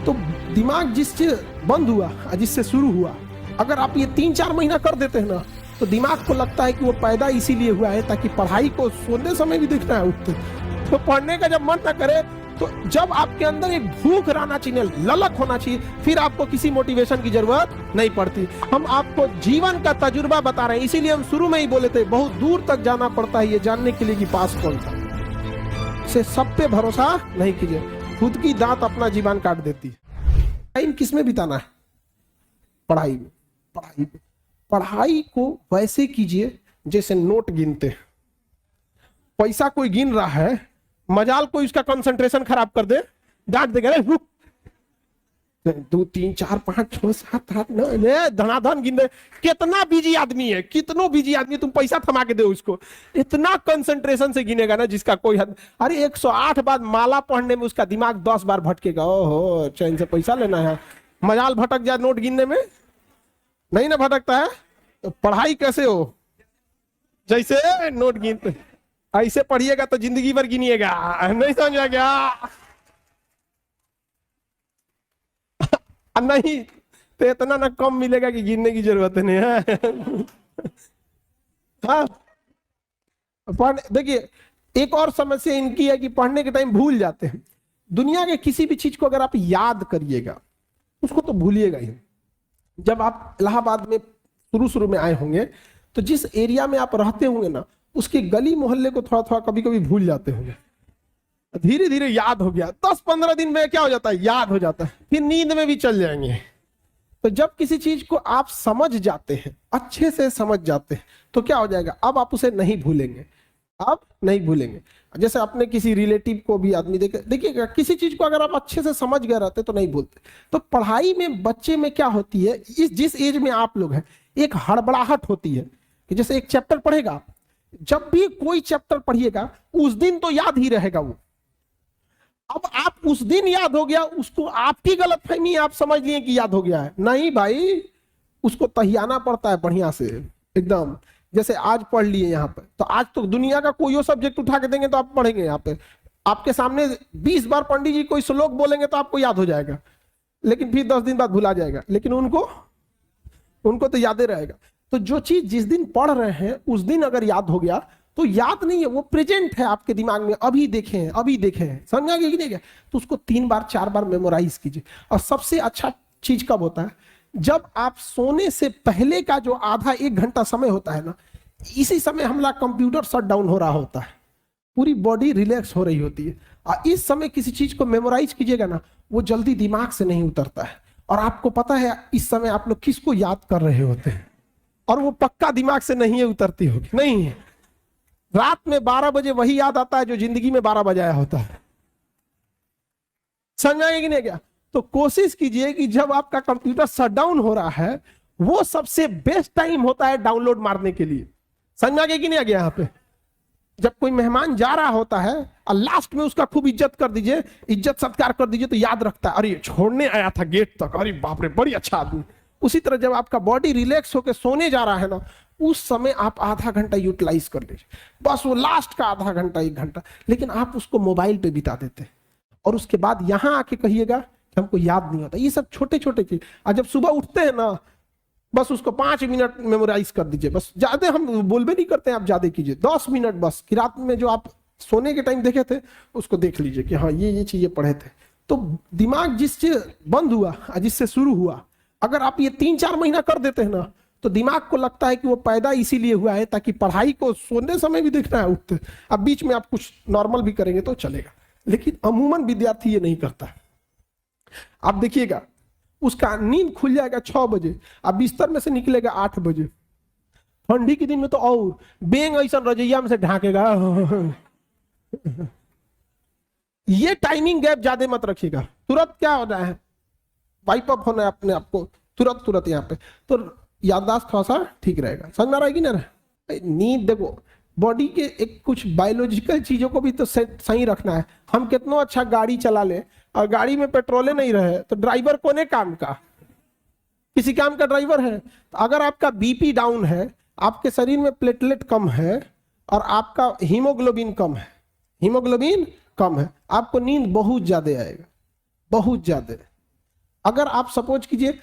तो दिमाग जिससे बंद हुआ जिससे शुरू हुआ, अगर आप ये 3-4 महीना कर देते हैं ना, तो दिमाग को लगता है कि वो पैदा इसीलिए हुआ है ताकि पढ़ाई को सोते समय भी देखना है उठते, तो पढ़ने का जब मन ना करे, तो जब आपके अंदर एक भूख रहना चाहिए, ललक होना चाहिए, फिर आपको किसी मोटिवेशन की जरूरत नहीं पड़ती। हम आपको जीवन का तजुर्बा बता रहे हैं, इसीलिए हम शुरू में ही बोले थे बहुत दूर तक जाना पड़ता है ये जानने के लिए कि पास कौन था। से सब पे भरोसा नहीं कीजिए, खुद की दांत अपना जीवन काट देती है। टाइम किस में बिताना है? पढ़ाई में। पढ़ाई को वैसे कीजिए जैसे नोट गिनते हैं। पैसा कोई गिन रहा है, मजाल कोई उसका कंसंट्रेशन खराब कर दे, डांट देगा, 2 3 4 5 6 7 8 9 धनाधन गिन दे। कितना बिजी आदमी है, कितनो बिजी आदमी, तुम पैसा थमा के दो उसको, इतना कंसंट्रेशन से गिनेगा ना जिसका कोई हद। अरे 108 बार माला पढ़ने में उसका दिमाग 10 बार भटकेगा। ओहो, चैन से पैसा लेना है, मजाल भटक जाए नोट गिनने में, नहीं ना भटकता है। तो पढ़ाई कैसे हो? जैसे नोट गिनते, ऐसे पढ़िएगा तो जिंदगी भर गिनिएगा, नहीं समझ आ गया? नहीं तो इतना ना कम मिलेगा कि गिनने की जरूरत नहीं है। हाँ, देखिए एक और समस्या इनकी है कि पढ़ने के टाइम भूल जाते हैं। दुनिया के किसी भी चीज को अगर आप याद करिएगा, उसको तो भूलिएगा ही। जब आप इलाहाबाद में शुरू में आए होंगे, तो जिस एरिया में आप रहते होंगे ना, उसके गली मोहल्ले को थोड़ा थोड़ा कभी कभी भूल जाते होंगे। धीरे धीरे याद हो गया, 10-15 दिन में क्या हो जाता है, याद हो जाता है, फिर नींद में भी चल जाएंगे। तो जब किसी चीज को आप समझ जाते हैं, अच्छे से समझ जाते हैं, तो क्या हो जाएगा, अब आप उसे नहीं भूलेंगे, आप नहीं भूलेंगे। जैसे अपने किसी रिलेटिव को भी आदमी देखिएगा, किसी चीज को अगर आप अच्छे से समझ गए रहते तो नहीं भूलते। तो पढ़ाई में बच्चे में क्या होती है, जिस एज में आप लोग हैं, एक हड़बड़ाहट होती है कि जैसे एक चैप्टर पढ़ेगा, जब भी कोई चैप्टर पढ़िएगा उस दिन तो याद ही रहेगा वो। अब आप उस दिन याद हो गया, उसको आपकी गलतफहमी, आप समझ लिए कि याद हो गया है, नहीं भाई, उसको तहियाना पड़ता है बढ़िया से एकदम। जैसे आज पढ़ लिए यहाँ पे, तो आज तो दुनिया का कोई सब्जेक्ट उठा के देंगे तो आप पढ़ेंगे। यहाँ पे आपके सामने 20 बार पंडित जी कोई श्लोक बोलेंगे तो आपको याद हो जाएगा, लेकिन फिर 10 दिन बाद भुला जाएगा, लेकिन उनको तो याद ही रहेगा। तो जो चीज जिस दिन पढ़ रहे हैं उस दिन अगर याद हो गया तो याद नहीं है, वो प्रेजेंट है आपके दिमाग में, अभी देखे हैं, समझा कि नहीं? तो उसको 3 बार 4 बार मेमोराइज कीजिए। और सबसे अच्छा चीज कब होता है, जब आप सोने से पहले का जो आधा 1 घंटा समय होता है ना, इसी समय हमारा कंप्यूटर शट डाउन हो रहा होता है, पूरी बॉडी रिलैक्स हो रही होती है। और इस समय किसी चीज को मेमोराइज कीजिएगा ना, वो जल्दी दिमाग से नहीं उतरता है। और आपको पता है इस समय आप लोग किसको याद कर रहे होते हैं, और वो पक्का दिमाग से नहीं उतरती होगी, नहीं है। रात में 12 बजे वही याद आता है जो जिंदगी में 12 बजाया होता है, समझाएंगे कि नहीं क्या? तो कोशिश कीजिए कि जब आपका कंप्यूटर शट डाउन हो रहा है, वो सबसे बेस्ट टाइम होता है डाउनलोड मारने के लिए। समझा कि नहीं आ गया? यहाँ पे जब कोई मेहमान जा रहा होता है और लास्ट में उसका खूब इज्जत कर दीजिए, इज्जत सत्कार कर दीजिए, तो याद रखता है, अरे छोड़ने आया था गेट तक, अरे बाप रे बड़ी अच्छा आदमी। उसी तरह जब आपका बॉडी रिलैक्स होकर सोने जा रहा है ना, उस समय आप आधा घंटा यूटिलाइज कर लीजिए, बस वो लास्ट का आधा घंटा 1 घंटा। लेकिन आप उसको मोबाइल पे बिता देते हैं, और उसके बाद यहां आके कहिएगा कि हमको याद नहीं होता। ये सब छोटे छोटे चीज। और जब सुबह उठते हैं ना, बस उसको 5 मिनट मेमोराइज कर दीजिए, बस। ज्यादा हम बोलबे नहीं करते हैं, आप ज्यादा कीजिए, 10 मिनट बस। कि रात में जो आप सोने के टाइम देखे थे उसको देख लीजिए कि हाँ ये चीजें पढ़े थे। तो दिमाग जिससे बंद हुआ जिससे शुरू हुआ, अगर आप ये 3-4 महीना कर देते हैं ना, तो दिमाग को लगता है कि वो पैदा इसीलिए हुआ है ताकि पढ़ाई को सोने समय भी देखना है उठते। अब बीच में आप कुछ नॉर्मल भी करेंगे तो चलेगा, लेकिन अमूमन विद्यार्थी ये नहीं करता है। आप देखिएगा, उसका नींद खुल जाएगा 6 बजे, अब बिस्तर में से निकलेगा 8 बजे। ठंडी के दिन में तो और बेंग ऐसा रजैया में से ढाकेगा। ये टाइमिंग गैप ज्यादा मत रखिएगा, तुरंत क्या होना है, वाइप अप होना है अपने आप को तुरंत यहाँ पे, तो याददाश्त थोड़ा सा ठीक रहेगा। समझ में आ रहा है कि ना? नींद देखो, बॉडी के एक कुछ बायोलॉजिकल चीजों को भी तो सही रखना है। हम कितना अच्छा गाड़ी चला ले और गाड़ी में पेट्रोले नहीं रहे तो ड्राइवर कोने काम का, किसी काम का ड्राइवर है। तो अगर आपका बीपी डाउन है, आपके शरीर में प्लेटलेट कम है और आपका हीमोग्लोबिन कम है, आपको नींद बहुत ज्यादा आएगा, बहुत ज्यादा। अगर आप सपोज कीजिए